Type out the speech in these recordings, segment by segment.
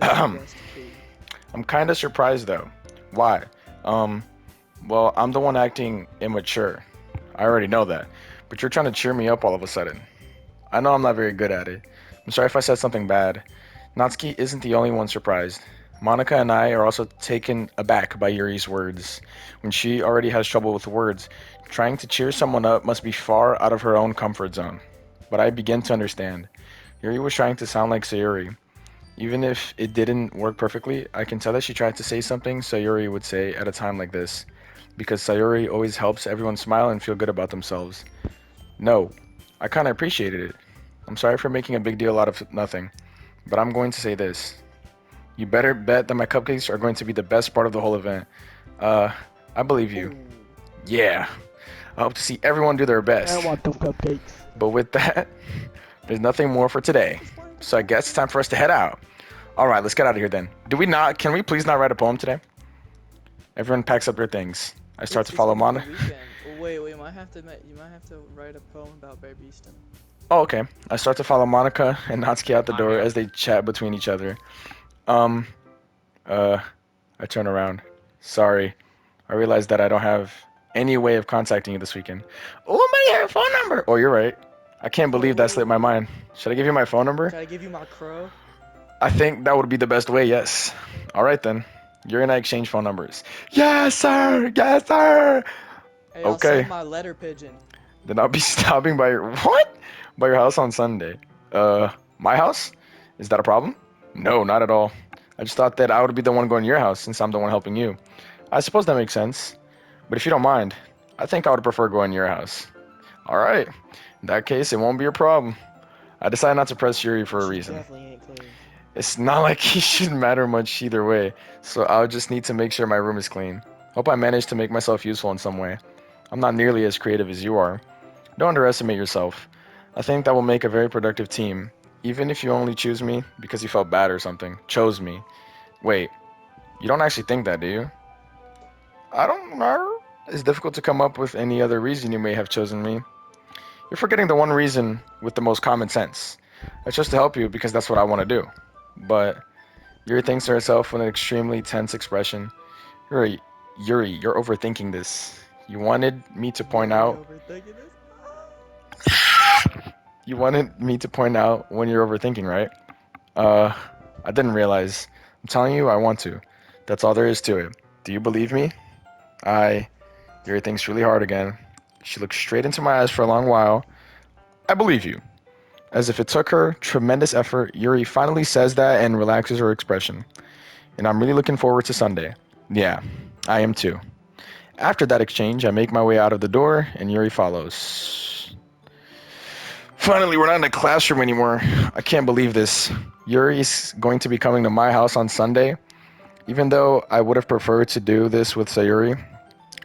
Yes, please. I'm kind of surprised though. Why? Um, well, I'm the one acting immature. I already know that. But you're trying to cheer me up all of a sudden. I know I'm not very good at it. I'm sorry if I said something bad. Natsuki isn't the only one surprised. Monica and I are also taken aback by Yuri's words. When she already has trouble with words, trying to cheer someone up must be far out of her own comfort zone. But I begin to understand. Yuri was trying to sound like Sayuri. Even if it didn't work perfectly, I can tell that she tried to say something Sayuri would say at a time like this, because Sayuri always helps everyone smile and feel good about themselves. No, I kinda appreciated it. I'm sorry for making a big deal out of nothing, but I'm going to say this. You better bet that my cupcakes are going to be the best part of the whole event. Uh, I believe you. Ooh. Yeah. I hope to see everyone do their I best. want them cupcakes. But with that, there's nothing more for today. So I guess it's time for us to head out. Alright, let's get out of here then. Do we not, can we please not write a poem today? Everyone packs up their things. I start to It's follow almost the Mana. weekend. Oh, wait, you might have to write a poem about Bear Beastin. Oh, okay. I start to follow Monica and Natsuki out the My door bad. as they chat between each other. Um, uh, I turn around. Sorry. I realize that I don't have any way of contacting you this weekend. Oh, I'm gonna get your phone number. Oh, you're right. I can't believe that slipped my Oh, mind. Should I give you my phone number? can I give you my crow? I think that would be the best way, yes. Alright then. You're gonna exchange phone numbers. Yes, sir! Yes, sir! Hey, I'll Okay. send my letter pigeon. Then I'll be stopping by your what? By your house on Sunday. My house? Is that a problem? No, not at all. I just thought that I would be the one going to your house since I'm the one helping you. I suppose that makes sense. But if you don't mind, I think I would prefer going to your house. Alright. In that case, it won't be a problem. I decided not to press Yuri for a She reason. definitely ain't clean. It's not like he should matter much either way, so I'll just need to make sure my room is clean. Hope I managed to make myself useful in some way. I'm not nearly as creative as you are. Don't underestimate yourself. I think that will make a very productive team, even if you only choose me because you felt bad or something. Chose me. Wait, you don't actually think that, do you? I don't know. It's difficult to come up with any other reason you may have chosen me. You're forgetting the one reason with the most common sense. It's just to help you because that's what I want to do. But Yuri thinks to herself with an extremely tense expression. Yuri, Yuri, you're overthinking this. You wanted me to point Yuri out. overthinking this. You wanted me to point out when you're overthinking, right? Uh, I didn't realize. I'm telling you, I want to. That's all there is to it. Do you believe me? I. Yuri thinks really hard again. She looks straight into my eyes for a long while. I believe you. As if it took her tremendous effort, Yuri finally says that and relaxes her expression. And I'm really looking forward to Sunday. Yeah, I am too. After that exchange, I make my way out of the door, and Yuri follows. Finally, we're not in a classroom anymore. I can't believe this. Yuri's going to be coming to my house on Sunday. Even though I would have preferred to do this with Sayuri,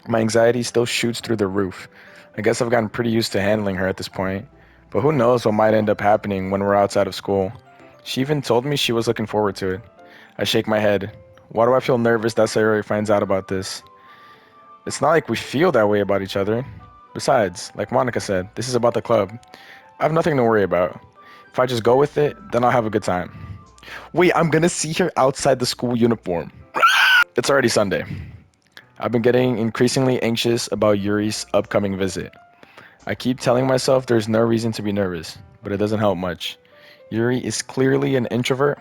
my anxiety still shoots through the roof. I guess I've gotten pretty used to handling her at this point. But who knows what might end up happening when we're outside of school. She even told me she was looking forward to it. I shake my head. Why do I feel nervous that Sayuri finds out about this? It's not like we feel that way about each other. Besides, like Monica said, this is about the club. I have nothing to worry about. If I just go with it, then I'll have a good time. Wait, I'm gonna see her outside the school uniform. It's already Sunday. I've been getting increasingly anxious about Yuri's upcoming visit. I keep telling myself there's no reason to be nervous, but it doesn't help much. Yuri is clearly an introvert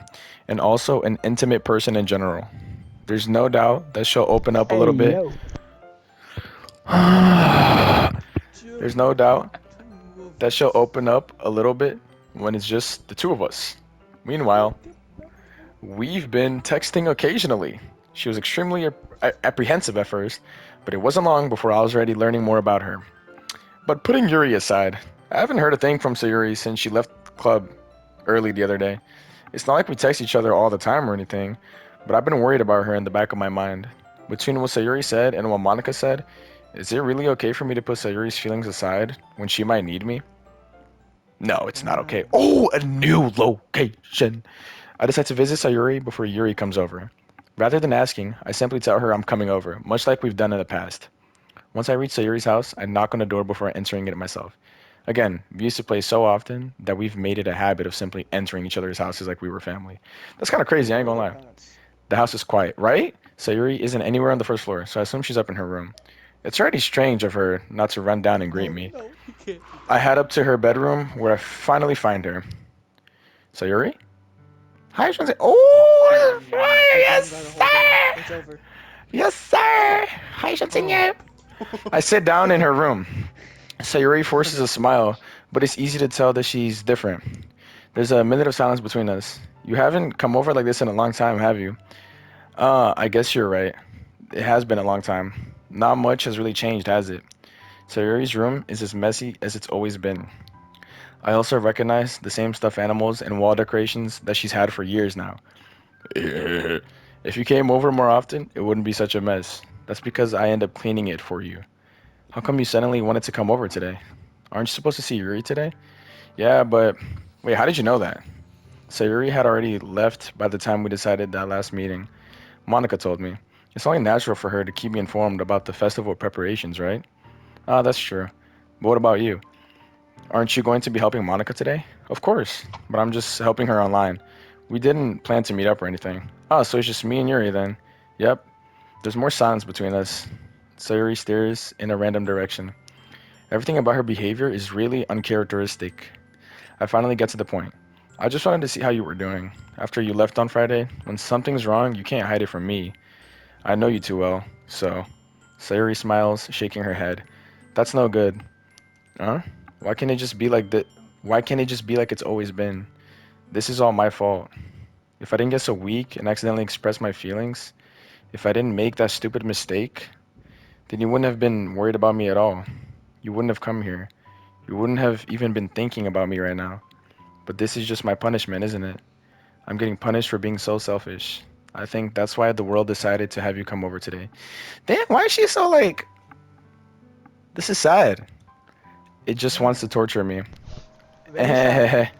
and also an intimate person in general. There's no doubt that she'll open up a Hey little bit. yo. There's Just no the doubt two of that she'll us. open up a little bit when it's just the two of us. Meanwhile, we've been texting occasionally. She was extremely apprehensive at first, but it wasn't long before I was already learning more about her. But putting Yuri aside, I haven't heard a thing from Sayuri since she left club early the other day. It's not like we text each other all the time or anything, but I've been worried about her in the back of my mind. Between what Sayuri said and what Monica said, is it really okay for me to put Sayuri's feelings aside when she might need me? No, it's not okay. Mm. Oh, a new location. I decide to visit Sayuri before Yuri comes over. Rather than asking, I simply tell her I'm coming over, much like we've done in the past. Once I reach Sayuri's house, I knock on the door before entering it myself. Again, we used to play so often that we've made it a habit of simply entering each other's houses like we were family. That's kind of crazy, I Where ain't are gonna your lie. parents? The house is quiet, right? Sayuri isn't anywhere on the first floor, so I assume she's up in her room. It's already strange of her not to run down and greet No, me. no, you can't do I that. head up to her bedroom where I finally find her. Sayuri? Hi, Shanzi. Oh, it's fire! You Yes, don't gotta hold her. sir! It's over. Yes, sir! Hi, Oh. Shanzi. I sit down in her room. Sayuri forces a smile, but it's easy to tell that she's different. There's a minute of silence between us. You haven't come over like this in a long time, have you? I guess you're right. It has been a long time. Not much has really changed, has it? Sayuri's room is as messy as it's always been. I also recognize the same stuffed animals and wall decorations that she's had for years now. If you came over more often, it wouldn't be such a mess. That's because I end up cleaning it for you. How come you suddenly wanted to come over today? Aren't you supposed to see Yuri today? Yeah, but wait, how did you know that? Sayuri had already left by the time we decided that last meeting. Monica told me. It's only natural for her to keep me informed about the festival preparations, right? Ah, that's true. But what about you? Aren't you going to be helping Monica today? Of course, but I'm just helping her online. We didn't plan to meet up or anything. Oh, so it's just me and Yuri then. Yep, there's more silence between us. Sayuri stares in a random direction. Everything about her behavior is really uncharacteristic. I finally get to the point. I just wanted to see how you were doing. After you left on Friday, when something's wrong, you can't hide it from me. I know you too well, so. Sayuri smiles, shaking her head. That's no good. Huh? Why can't it just be like that? Why can't it just be like it's always been? This is all my fault. If I didn't get so weak and accidentally express my feelings, if I didn't make that stupid mistake, then you wouldn't have been worried about me at all. You wouldn't have come here. You wouldn't have even been thinking about me right now. But this is just my punishment, isn't it? I'm getting punished for being so selfish. I think that's why the world decided to have you come over today. Damn, why is she so like. This is sad. It just wants to torture me. Very sad.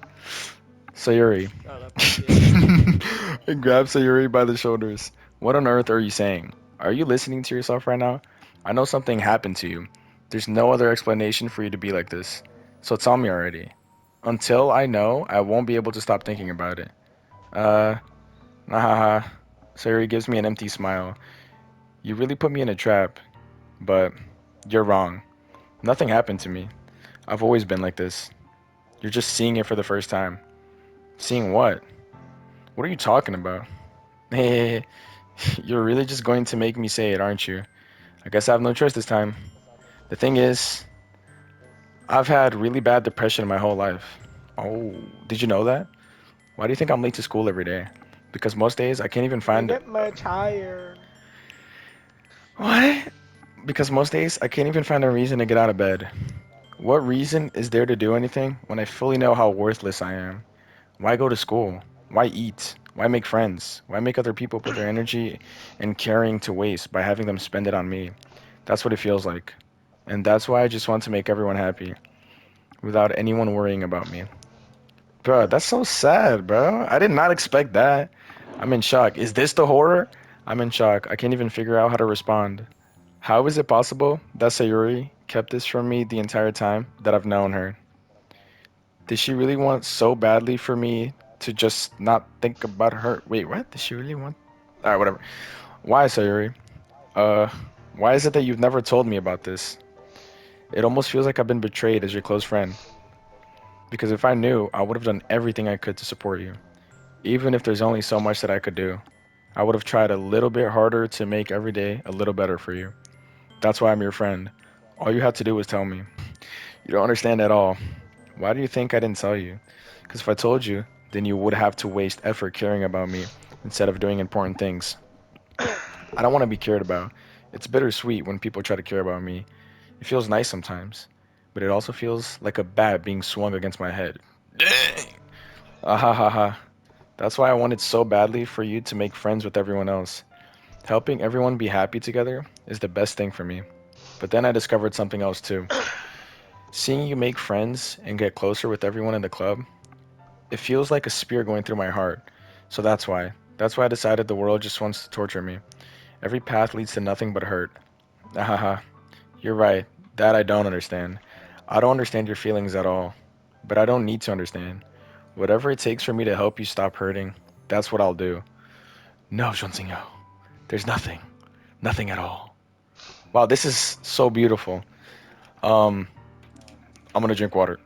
Sayuri. Shut up, idiot. And grabs Sayuri by the shoulders. What on earth are you saying? Are you listening to yourself right now? I know something happened to you. There's no other explanation for you to be like this. So tell me already. Until I know, I won't be able to stop thinking about it. Uh, Nahaha. Sayuri gives me an empty smile. You really put me in a trap, but you're wrong. Nothing happened to me. I've always been like this. You're just seeing it for the first time. Seeing what? What are you talking about? Hey, you're really just going to make me say it, aren't you? I guess I have no choice this time. The thing is, I've had really bad depression my whole life. Oh, did you know that? Why do you think I'm late to school every day? Because most days I can't even You find. get much higher. What? Because most days I can't even find a reason to get out of bed. What reason is there to do anything when I fully know how worthless I am? Why go to school? Why eat? Why make friends? Why make other people put their energy and caring to waste by having them spend it on me? That's what it feels like. And that's why I just want to make everyone happy without anyone worrying about me. Bro, that's so sad, bro. I did not expect that. I'm in shock. Is this the horror? I'm in shock. I can't even figure out how to respond. How is it possible that Sayuri kept this from me the entire time that I've known her? Did she really want so badly for me to just not think about her? Wait, what? Did she really want? Alright, whatever. Why, Sayuri? Uh, why is it that you've never told me about this? It almost feels like I've been betrayed as your close friend. Because if I knew, I would have done everything I could to support you. Even if there's only so much that I could do. I would have tried a little bit harder to make every day a little better for you. That's why I'm your friend. All you had to do was tell me. You don't understand at all. Why do you think I didn't tell you? Because if I told you, then you would have to waste effort caring about me instead of doing important things. I don't want to be cared about. It's bittersweet when people try to care about me. It feels nice sometimes, but it also feels like a bat being swung against my head. Dang! Ah ha ha ha. That's why I wanted so badly for you to make friends with everyone else. Helping everyone be happy together is the best thing for me. But then I discovered something else too. Seeing you make friends and get closer with everyone in the club, it feels like a spear going through my heart. So that's why. That's why I decided the world just wants to torture me. Every path leads to nothing but hurt. Ahaha. You're right. That I don't understand. I don't understand your feelings at all, but I don't need to understand. Whatever it takes for me to help you stop hurting, that's what I'll do. No, Jonsinho. There's nothing. Nothing at all. Wow, this is so beautiful. Um, I'm gonna drink water.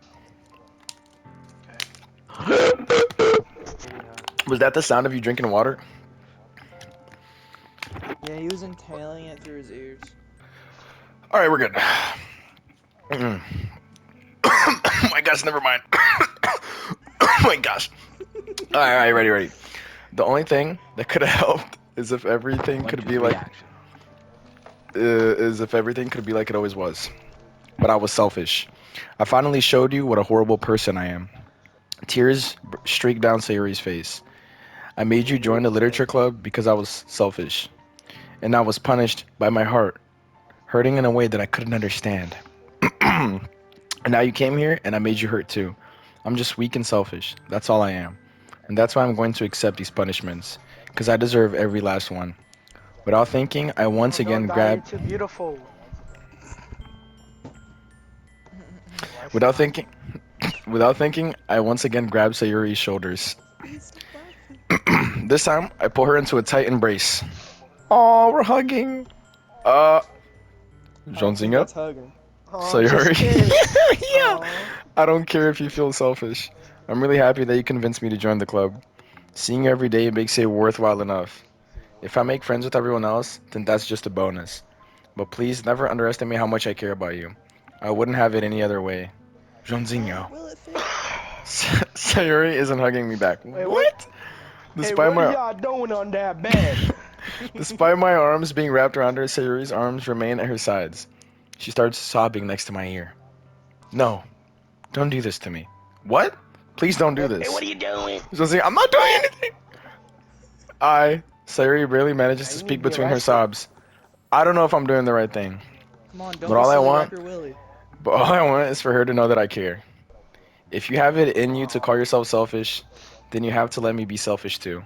Was that the sound of you drinking water? Yeah, he was inhaling it through his ears. All right, we're good. Mm. Oh my gosh, never mind. Oh my gosh. All right, ready, ready. The only thing that could have helped is if everything could be like it always was. But I was selfish. I finally showed you what a horrible person I am. Tears streaked down Sayuri's face. I made you join the literature club because I was selfish, and I was punished by my heart, hurting in a way that I couldn't understand. And now you came here, and I made you hurt too. I'm just weak and selfish. That's all I am. And that's why I'm going to accept these punishments, because I deserve every last one. Without thinking, I once Don't again die, you're grabbed. too beautiful. Without thinking, without thinking, I once again grabbed Sayuri's shoulders. He's laughing. This time, I pull her into a tight embrace. Oh, we're hugging. Uh, I don't think Johnzinho? that's hugging. Oh, just Sayuri? kidding. Yeah. Aw. I don't care if you feel selfish. I'm really happy that you convinced me to join the club. Seeing you every day makes it worthwhile enough. If I make friends with everyone else, then that's just a bonus. But please never underestimate how much I care about you. I wouldn't have it any other way. Johnzinho. Will it fit? Sayuri isn't hugging me back. Wait, What? Hey, Despite what are my y'all doing on that bed? despite my arms being wrapped around her, Sayuri's arms remain at her sides. She starts sobbing next to my ear. No, don't do this to me. What? Please don't do Hey, this. what are you doing? Josie, I'm not doing anything. Sayuri barely manages to You need speak to be between her arrested. sobs. I don't know if I'm doing the right thing, Come on, don't but be all I silly. want, Wrap your willy. but all I want is for her to know that I care. If you have it in you to call yourself selfish, then you have to let me be selfish too.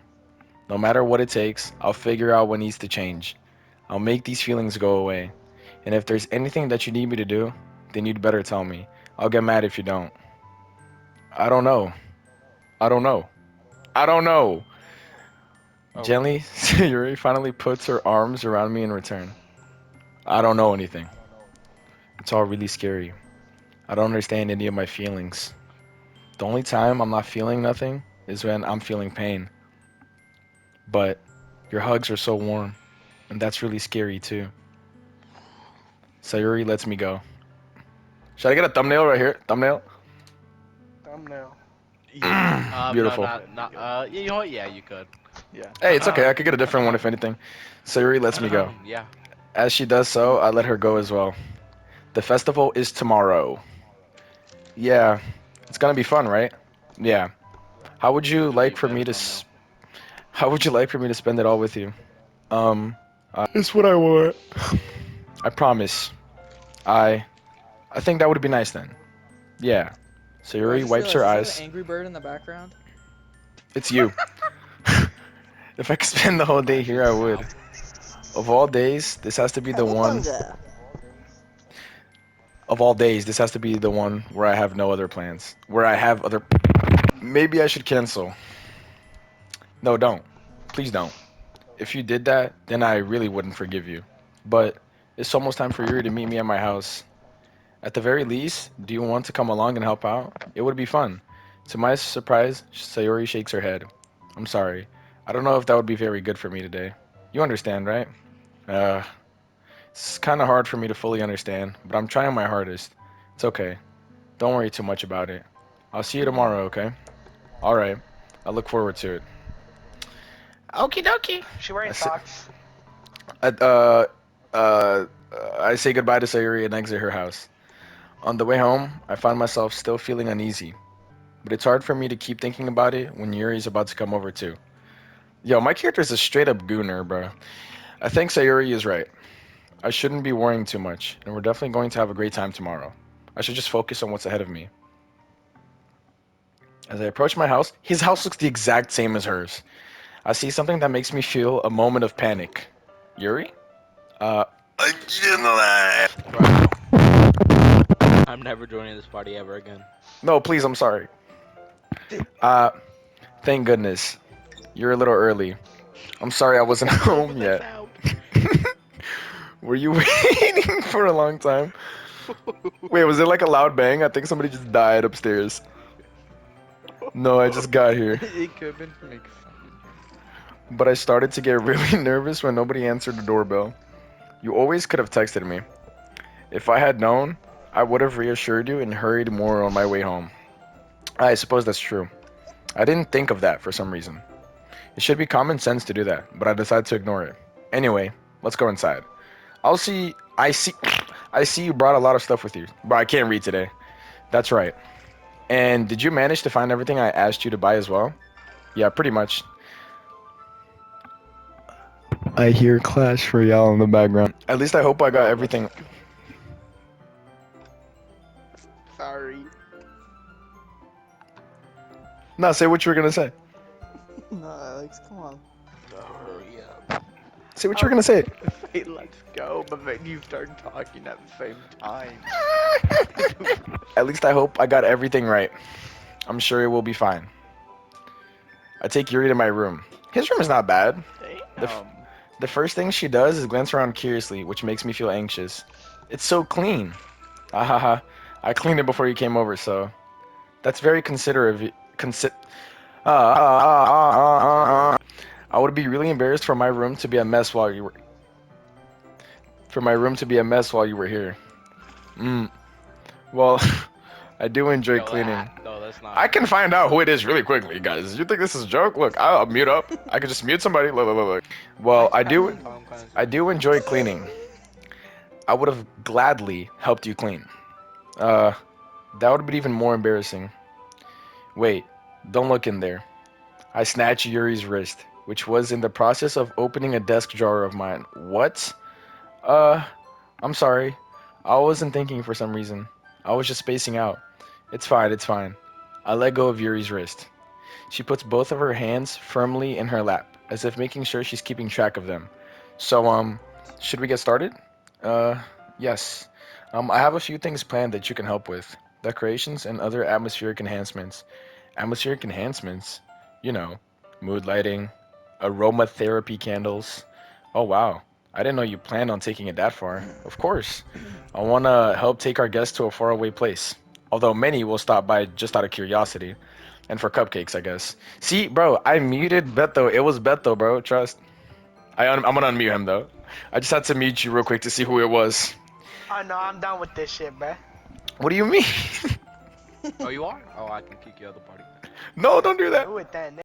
No matter what it takes, I'll figure out what needs to change. I'll make these feelings go away. And if there's anything that you need me to do, then you'd better tell me. I'll get mad if you don't. I don't know. I don't know. I don't know. Oh. Gently, Sayuri finally puts her arms around me in return. I don't know anything. It's all really scary. I don't understand any of my feelings. The only time I'm not feeling nothing is when I'm feeling pain. But your hugs are so warm, and that's really scary too. Sayuri lets me go. Should I get a thumbnail right here? Thumbnail? Thumbnail. No, Beautiful. not. Yeah, you know what? Yeah, you could. Yeah. Hey, it's okay. I could get a different one if anything. Sayuri lets me go. Yeah. As she does so, I let her go as well. The festival is tomorrow. Yeah, it's gonna be fun, right? Yeah. How would you Could be a like for better me to? thumbnail. How would you like for me to spend it all with you? Um, it's what I want. I promise. I I think that would be nice then. Yeah. Do I Sayuri just wipes realized, her is that eyes. an Angry Bird in the background? It's you. If I could spend the whole day here, I would. Of all days, this has to be the one. Of all days, this has to be the one where I have no other plans. Where I have other. Maybe I should cancel. No, don't. Please don't. If you did that, then I really wouldn't forgive you. But it's almost time for Yuri to meet me at my house. At the very least, do you want to come along and help out? It would be fun. To my surprise, Sayori shakes her head. I'm sorry. I don't know if that would be very good for me today. You understand, right? Uh, it's kind of hard for me to fully understand, but I'm trying my hardest. It's okay. Don't worry too much about it. I'll see you tomorrow, okay? Alright. I look forward to it. Okie dokie. She wearing I say, socks. uh, uh, I say goodbye to Sayuri and exit her house. On the way home, I find myself still feeling uneasy, but it's hard for me to keep thinking about it when Yuri's about to come over too. Yo, my character's a straight up gooner, bro. I think Sayuri is right. I shouldn't be worrying too much, and we're definitely going to have a great time tomorrow. I should just focus on what's ahead of me. As I approach my house, his house looks the exact same as hers. I see something that makes me feel a moment of panic. Yuri? Uh, Bro. I'm never joining this party ever again. No, please, I'm sorry. Uh, thank goodness. You're a little early. I'm sorry I wasn't home yet. Were you waiting for a long time? Wait, was it like a loud bang? I think somebody just died upstairs. No, I just got here. It could have been from making fun. But I started to get really nervous when nobody answered the doorbell. You always could have texted me. If I had known, I would have reassured you and hurried more on my way home. I suppose that's true. I didn't think of that for some reason. It should be common sense to do that, but I decided to ignore it. Anyway, let's go inside. I see you brought a lot of stuff with you, but I can't read today. That's right. And did you manage to find everything I asked you to buy as well? Yeah, pretty much. I hear Clash Royale in the background. At least I hope I got everything. Sorry. No, say what you were gonna say. No, Alex, come on. Hurry up. Say what you were gonna say. Hey, let's go, but then you start talking at the same time. At least I hope I got everything right. I'm sure it will be fine. I take Yuri to my room. His room is not bad. Damn. The first thing she does is glance around curiously, which makes me feel anxious. It's so clean. Ahaha. I cleaned it before you came over, so that's very considerate of you. I would be really embarrassed for my room to be a mess while you were here. Well, I do enjoy Yo, cleaning. No, that's not. I can find out who it is really quickly, guys. You think this is a joke? Look, I'll mute up. I can just mute somebody. Look. Well, I do enjoy cleaning. I would have gladly helped you clean. That would have been even more embarrassing. Wait, don't look in there. I snatched Yuri's wrist, which was in the process of opening a desk drawer of mine. What? I'm sorry. I wasn't thinking for some reason. I was just spacing out. It's fine. I let go of Yuri's wrist. She puts both of her hands firmly in her lap, as if making sure she's keeping track of them. So, should we get started? Yes. I have a few things planned that you can help with. Decorations and other atmospheric enhancements. Atmospheric enhancements? You know, mood lighting, aromatherapy candles. Oh wow, I didn't know you planned on taking it that far. Of course. I want to help take our guests to a faraway place. Although many will stop by just out of curiosity. And for cupcakes, I guess. See, bro, I muted Beto. It was Beto, bro. Trust. I'm gonna unmute him, though. I just had to mute you real quick to see who it was. Oh no, I'm done with this shit, bruh. What do you mean? Oh, you are? Oh, I can kick you out of the party. No, don't do that. Do it then.